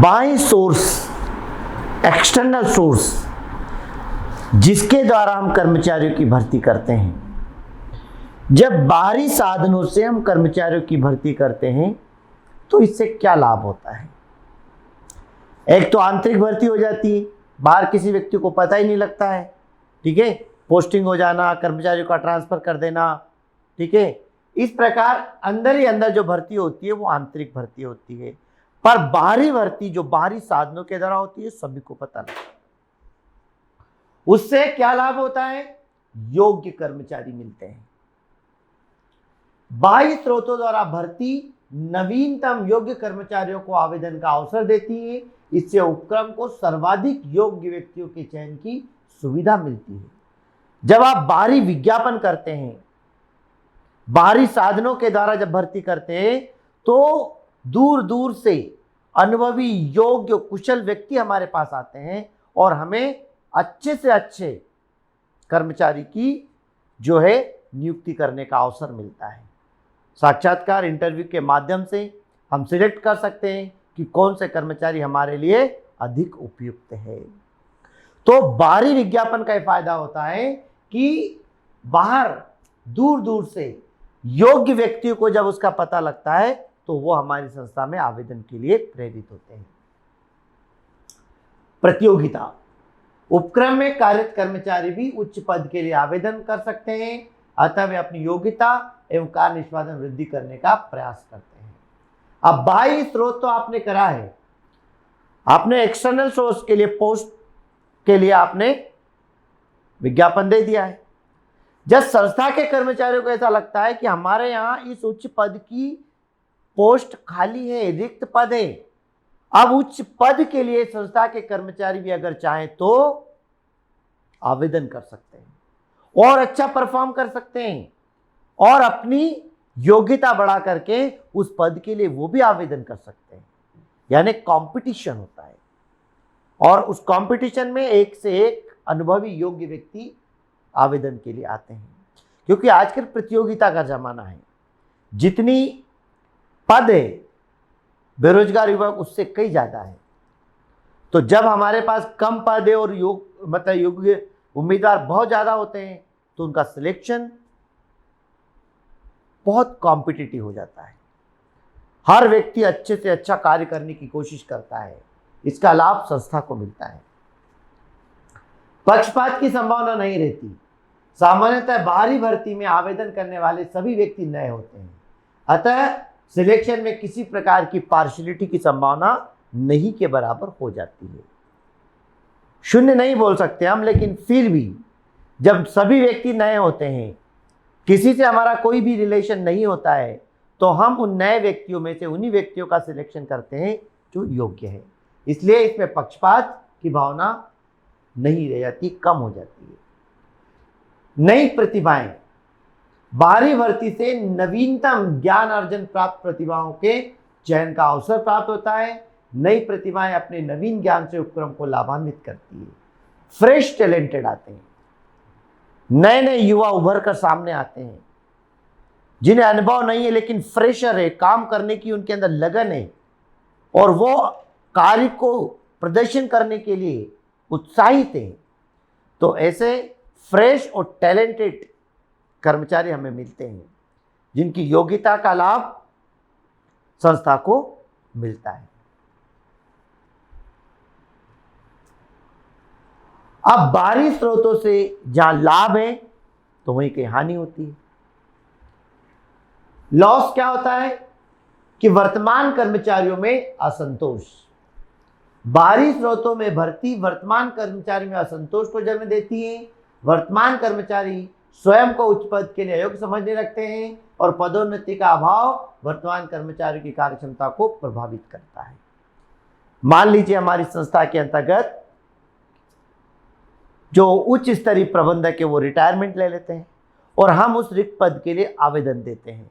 बाह्य source, external source जिसके द्वारा हम कर्मचारियों की भर्ती करते हैं, जब बाहरी साधनों से हम कर्मचारियों की भर्ती करते हैं तो इससे क्या लाभ होता है। एक तो आंतरिक भर्ती हो जाती है, बाहर किसी व्यक्ति को पता ही नहीं लगता है, ठीक है, पोस्टिंग हो जाना, कर्मचारियों का ट्रांसफर कर देना, ठीक है। इस प्रकार अंदर ही अंदर जो भर्ती होती है वो आंतरिक भर्ती होती है। पर बाहरी भर्ती जो बाहरी साधनों के द्वारा होती है सभी को पता लगता है। उससे क्या लाभ होता है, योग्य कर्मचारी मिलते हैं। बाह्य स्रोतों द्वारा भर्ती नवीनतम योग्य कर्मचारियों को आवेदन का अवसर देती है। इससे उपक्रम को सर्वाधिक योग्य व्यक्तियों के चयन की सुविधा मिलती है। जब आप बाहरी विज्ञापन करते हैं, बाहरी साधनों के द्वारा जब भर्ती करते हैं तो दूर दूर से अनुभवी, योग्य, कुशल व्यक्ति हमारे पास आते हैं और हमें अच्छे से अच्छे कर्मचारी की जो है नियुक्ति करने का अवसर मिलता है। साक्षात्कार, इंटरव्यू के माध्यम से हम सिलेक्ट कर सकते हैं कि कौन से कर्मचारी हमारे लिए अधिक उपयुक्त है। तो बाहरी विज्ञापन का फायदा होता है कि बाहर दूर दूर से योग्य व्यक्तियों को जब उसका पता लगता है तो वो हमारी संस्था में आवेदन के लिए प्रेरित होते हैं। प्रतियोगिता, उपक्रम में कार्यरत कर्मचारी भी उच्च पद के लिए आवेदन कर सकते हैं, अतः वे अपनी योग्यता एवं कार्य निष्पादन वृद्धि करने का प्रयास करते हैं। अब बाह्य स्रोत तो आपने करा है, आपने एक्सटर्नल सोर्स के लिए, पोस्ट के लिए आपने विज्ञापन दे दिया है। जब संस्था के कर्मचारियों को ऐसा लगता है कि हमारे यहाँ इस उच्च पद की पोस्ट खाली है, रिक्त पद है, अब उच्च पद के लिए संस्था के कर्मचारी भी अगर चाहें तो आवेदन कर सकते हैं और अच्छा परफॉर्म कर सकते हैं और अपनी योग्यता बढ़ा करके उस पद के लिए वो भी आवेदन कर सकते हैं। यानी कंपटीशन होता है और उस कंपटीशन में एक से एक अनुभवी योग्य व्यक्ति आवेदन के लिए आते हैं, क्योंकि आजकल प्रतियोगिता का जमाना है। जितनी पद है बेरोजगार युवक उससे कई ज्यादा है। तो जब हमारे पास कम पद है और योग्य उम्मीदवार बहुत ज्यादा होते हैं तो उनका सिलेक्शन बहुत कॉम्पिटिटिव हो जाता है। हर व्यक्ति अच्छे से अच्छा कार्य करने की कोशिश करता है, इसका लाभ संस्था को मिलता है। पक्षपात की संभावना नहीं रहती। सामान्यतः बाहरी भर्ती में आवेदन करने वाले सभी व्यक्ति नए होते हैं, अतः सिलेक्शन में किसी प्रकार की पार्शियलिटी की संभावना नहीं के बराबर हो जाती है। शून्य नहीं बोल सकते हम, लेकिन फिर भी जब सभी व्यक्ति नए होते हैं, किसी से हमारा कोई भी रिलेशन नहीं होता है, तो हम उन नए व्यक्तियों में से उन्हीं व्यक्तियों का सिलेक्शन करते हैं जो योग्य है। इसलिए इसमें पक्षपात की भावना नहीं रह जाती, कम हो जाती है। नई प्रतिभाएं, बाहरी भर्ती से नवीनतम ज्ञान अर्जन प्राप्त प्रतिभाओं के चयन का अवसर प्राप्त होता है। नई प्रतिभाएं अपने नवीन ज्ञान से उपक्रम को लाभान्वित करती है। फ्रेश टैलेंटेड आते हैं, नए नए युवा उभर कर सामने आते हैं, जिन्हें अनुभव नहीं है लेकिन फ्रेशर है, काम करने की उनके अंदर लगन है और वो कार्य को प्रदर्शन करने के लिए उत्साहित है। तो ऐसे फ्रेश और टैलेंटेड कर्मचारी हमें मिलते हैं, जिनकी योग्यता का लाभ संस्था को मिलता है। अब बाहरी स्रोतों से जहां लाभ है तो वहीं कहीं हानि होती है। लॉस क्या होता है कि वर्तमान कर्मचारियों में असंतोष। बाहरी स्रोतों में भर्ती वर्तमान कर्मचारी में असंतोष को जन्म देती है। वर्तमान कर्मचारी स्वयं को उच्च पद के लिए अयोग्य समझने लगते हैं और पदोन्नति का अभाव वर्तमान कर्मचारी की कार्यक्षमता को प्रभावित करता है। मान लीजिए हमारी संस्था के अंतर्गत जो उच्च स्तरीय प्रबंधक है वो रिटायरमेंट ले लेते हैं और हम उस रिक्त पद के लिए आवेदन देते हैं,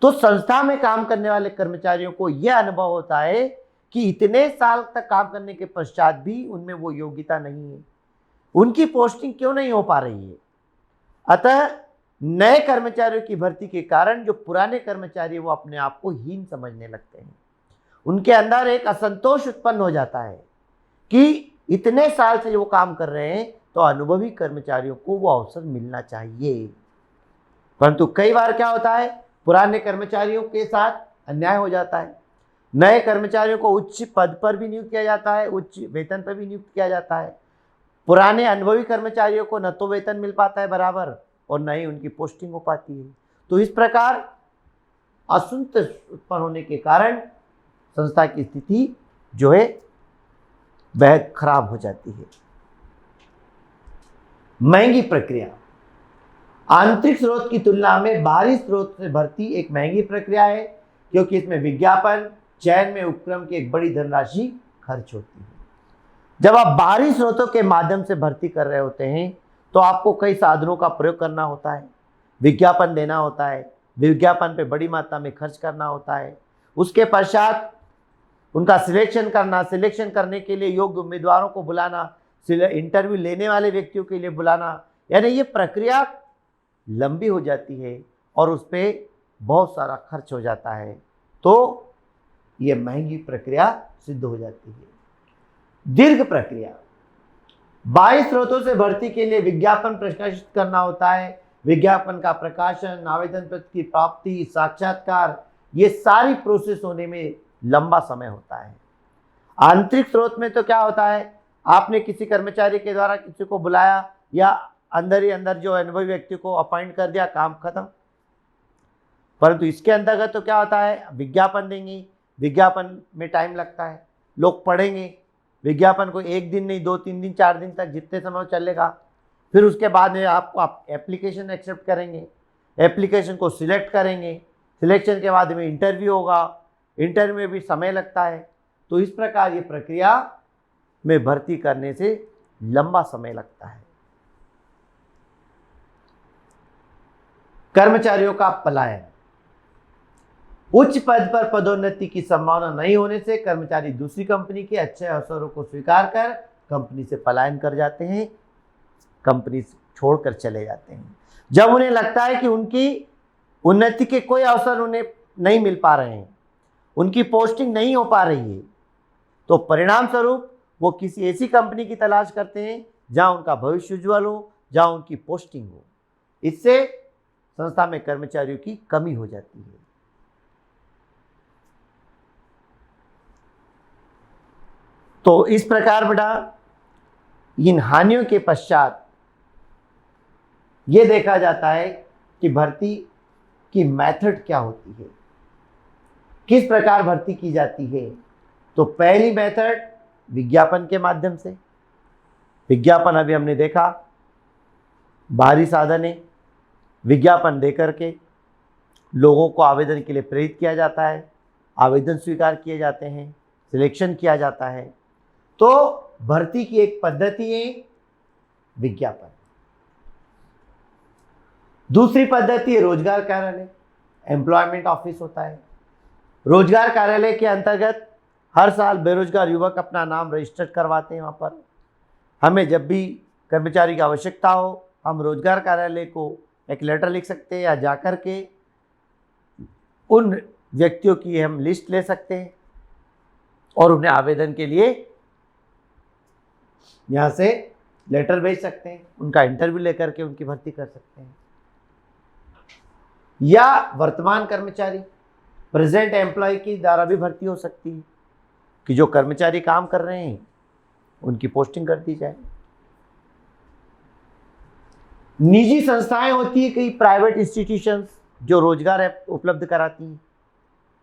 तो संस्था में काम करने वाले कर्मचारियों को यह अनुभव होता है कि इतने साल तक काम करने के पश्चात भी उनमें वो योग्यता नहीं है, उनकी पोस्टिंग क्यों नहीं हो पा रही है। अतः नए कर्मचारियों की भर्ती के कारण जो पुराने कर्मचारी वो अपने आप को हीन समझने लगते हैं उनके अंदर एक असंतोष उत्पन्न हो जाता है कि इतने साल से वो काम कर रहे हैं, तो अनुभवी कर्मचारियों को वो अवसर मिलना चाहिए। परंतु कई बार क्या होता है, पुराने कर्मचारियों के साथ अन्याय हो जाता है। नए कर्मचारियों को उच्च पद पर भी नियुक्त किया जाता है, उच्च वेतन पर भी नियुक्त किया जाता है। पुराने अनुभवी कर्मचारियों को न तो वेतन मिल पाता है बराबर, और न ही उनकी पोस्टिंग हो पाती है। तो इस प्रकार असंतोष उत्पन्न होने के कारण संस्था की स्थिति जो है बेहद खराब हो जाती है। महंगी प्रक्रिया। आंतरिक स्रोत की तुलना में बाहरी स्रोत से भर्ती एक महंगी प्रक्रिया है, क्योंकि इसमें विज्ञापन, चयन में उपक्रम की एक बड़ी धनराशि खर्च होती है। जब आप बाहरी स्रोतों के माध्यम से भर्ती कर रहे होते हैं, तो आपको कई साधनों का प्रयोग करना होता है, विज्ञापन देना होता है, विज्ञापन पे बड़ी मात्रा में खर्च करना होता है। उसके पश्चात उनका सिलेक्शन करना, सिलेक्शन करने के लिए योग्य उम्मीदवारों को बुलाना, इंटरव्यू लेने वाले व्यक्तियों के लिए बुलाना, यानी ये प्रक्रिया लंबी हो जाती है और उस पर बहुत सारा खर्च हो जाता है। तो ये महंगी प्रक्रिया सिद्ध हो जाती है। दीर्घ प्रक्रिया। बाह्य स्रोतों से भर्ती के लिए विज्ञापन प्रकाशित करना होता है, विज्ञापन का प्रकाशन, आवेदन पत्र की प्राप्ति, साक्षात्कार, ये सारी प्रोसेस होने में लंबा समय होता है। आंतरिक स्रोत में तो क्या होता है, आपने किसी कर्मचारी के द्वारा किसी को बुलाया या अंदर ही अंदर जो अनुभवी व्यक्ति को अपॉइंट कर दिया, काम खत्म। परंतु इसके अंतर्गत तो क्या होता है, विज्ञापन देंगे, विज्ञापन में टाइम लगता है, लोग पढ़ेंगे विज्ञापन को, एक दिन नहीं, 2-3 दिन 4 दिन तक जितने समय चलेगा। फिर उसके बाद में आप एप्लीकेशन एक्सेप्ट करेंगे, एप्लीकेशन को सिलेक्ट करेंगे, सिलेक्शन के बाद में इंटरव्यू होगा, इंटरव्यू में भी समय लगता है। तो इस प्रकार ये प्रक्रिया में भर्ती करने से लंबा समय लगता है। कर्मचारियों का पलायन। उच्च पद पर पदोन्नति की संभावना नहीं होने से कर्मचारी दूसरी कंपनी के अच्छे अवसरों को स्वीकार कर कंपनी से पलायन कर जाते हैं, कंपनी छोड़कर चले जाते हैं। जब उन्हें लगता है कि उनकी उन्नति के कोई अवसर उन्हें नहीं मिल पा रहे हैं, उनकी पोस्टिंग नहीं हो पा रही है, तो परिणाम स्वरूप वो किसी ऐसी कंपनी की तलाश करते हैं जहां उनका भविष्य उज्ज्वल हो, जहां उनकी पोस्टिंग हो। इससे संस्था में कर्मचारियों की कमी हो जाती है। तो इस प्रकार बेटा इन हानियों के पश्चात ये देखा जाता है कि भर्ती की मेथड क्या होती है, किस प्रकार भर्ती की जाती है। तो पहली मेथड विज्ञापन के माध्यम से। विज्ञापन अभी हमने देखा बाहरी साधन है, विज्ञापन देकर के लोगों को आवेदन के लिए प्रेरित किया जाता है, आवेदन स्वीकार किए जाते हैं, सिलेक्शन किया जाता है। तो भर्ती की एक पद्धति है विज्ञापन। दूसरी पद्धति है रोजगार कार्यालय, एम्प्लॉयमेंट ऑफिस होता है। रोजगार कार्यालय के अंतर्गत हर साल बेरोजगार युवक अपना नाम रजिस्टर करवाते हैं। वहाँ पर हमें जब भी कर्मचारी की आवश्यकता हो, हम रोजगार कार्यालय को एक लेटर लिख सकते हैं या जाकर के उन व्यक्तियों की हम लिस्ट ले सकते हैं और उन्हें आवेदन के लिए यहाँ से लेटर भेज सकते हैं, उनका इंटरव्यू लेकर के उनकी भर्ती कर सकते हैं। या वर्तमान कर्मचारी, प्रेजेंट एम्प्लॉय की द्वारा भी भर्ती हो सकती है कि जो कर्मचारी काम कर रहे हैं उनकी पोस्टिंग कर दी जाए। निजी संस्थाएं होती है, कई प्राइवेट इंस्टीट्यूशंस जो रोजगार उपलब्ध कराती हैं,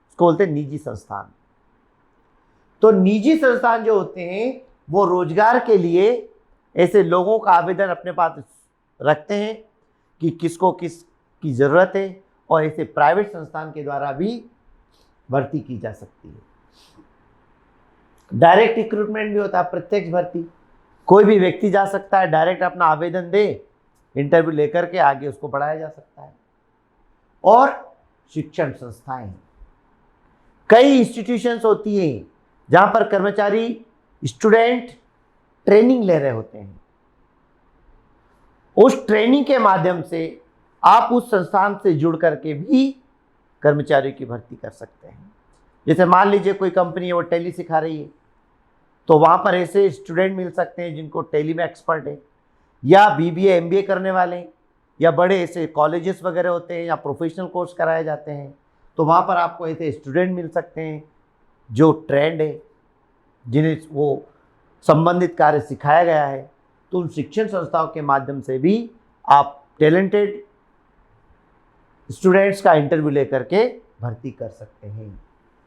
उसको बोलते हैं निजी संस्थान। तो निजी संस्थान जो होते हैं वो रोजगार के लिए ऐसे लोगों का आवेदन अपने पास रखते हैं कि किसको किसकी ज़रूरत है, और ऐसे प्राइवेट संस्थान के द्वारा भी भर्ती की जा सकती है। डायरेक्ट रिक्रूटमेंट भी होता है, प्रत्यक्ष भर्ती। कोई भी व्यक्ति जा सकता है, डायरेक्ट अपना आवेदन दे, इंटरव्यू लेकर के आगे उसको बढ़ाया जा सकता है। और शिक्षण संस्थाएं, कई इंस्टीट्यूशंस होती हैं जहां पर कर्मचारी स्टूडेंट ट्रेनिंग ले रहे होते हैं। उस ट्रेनिंग के माध्यम से आप उस संस्थान से जुड़ करके भी कर्मचारियों की भर्ती कर सकते हैं। जैसे मान लीजिए कोई कंपनी है वो टैली सिखा रही है, तो वहाँ पर ऐसे स्टूडेंट मिल सकते हैं जिनको टैली में एक्सपर्ट है, या बीबीए एमबीए करने वाले, या बड़े ऐसे कॉलेजेस वगैरह होते हैं या प्रोफेशनल कोर्स कराए जाते हैं, तो वहाँ पर आपको ऐसे स्टूडेंट मिल सकते हैं जो ट्रेंड है, जिन्हें वो संबंधित कार्य सिखाया गया है। तो उन शिक्षण संस्थाओं के माध्यम से भी आप टैलेंटेड स्टूडेंट्स का इंटरव्यू लेकर के भर्ती कर सकते हैं।